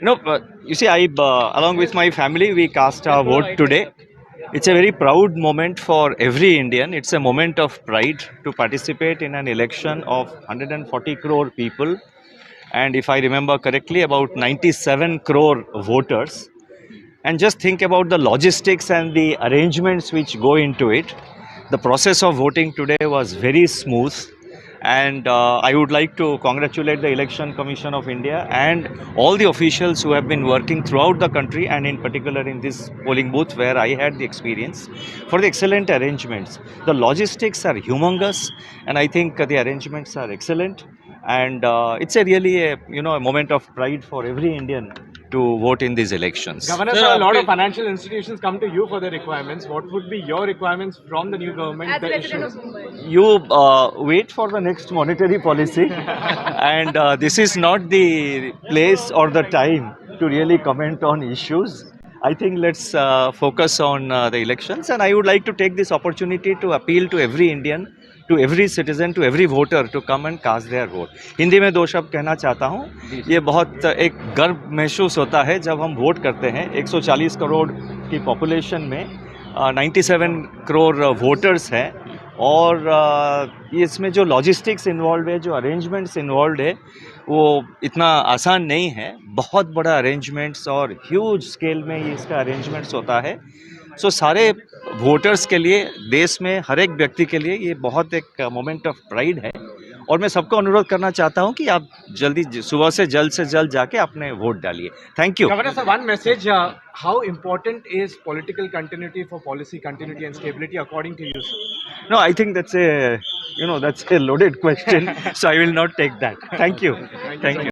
You see, along with my family, we cast our vote today. It's a very proud moment for every Indian. It's a moment of pride to participate in an election of 140 crore people. And if I remember correctly, about 97 crore voters. And just think about the logistics and the arrangements which go into it. The process of voting today was very smooth, and I would like to congratulate the Election Commission of India and all the officials who have been working throughout the country, and in particular in this polling booth where I had the experience, for the excellent arrangements. The logistics are humongous, and I think the arrangements are excellent, and it's a really a moment of pride for every Indian to vote in these elections. Governor, sir, a lot of financial institutions come to you for their requirements. What would be your requirements from the new government? As The a resident of issues? Mumbai. You wait for the next monetary policy, and this is not the place or the time to really comment on issues. I think let's focus on the elections, and I would like to take this opportunity to appeal to every Indian, to every citizen, to every voter to come and cast their vote. Hindi में दो शब्द कहना चाहता हूँ. ये बहुत एक गर्व महसूस होता है जब हम वोट करते हैं. 140 करोड़ की पॉपुलेशन में 97 करोड़ वोटर्स हैं, और इसमें जो लॉजिस्टिक्स इन्वॉल्व है, जो अरेंजमेंट्स इन्वॉल्व है, वो इतना आसान नहीं है. बहुत बड़ा अरेंजमेंट्स और ह्यूज स्केल में ये इसका अरेंजमेंट्स होता है. सो सारे वोटर्स के लिए, देश में हर एक व्यक्ति के लिए ये बहुत एक मोमेंट ऑफ प्राइड है, और मैं सबको अनुरोध करना चाहता हूँ कि आप सुबह से जल्द जाके अपने वोट डालिए. Thank you. Governor, sir, one message. How important is political continuity for policy continuity and stability according to you, sir? No, I think that's a loaded question, so I will not take that. Thank you. Thank you.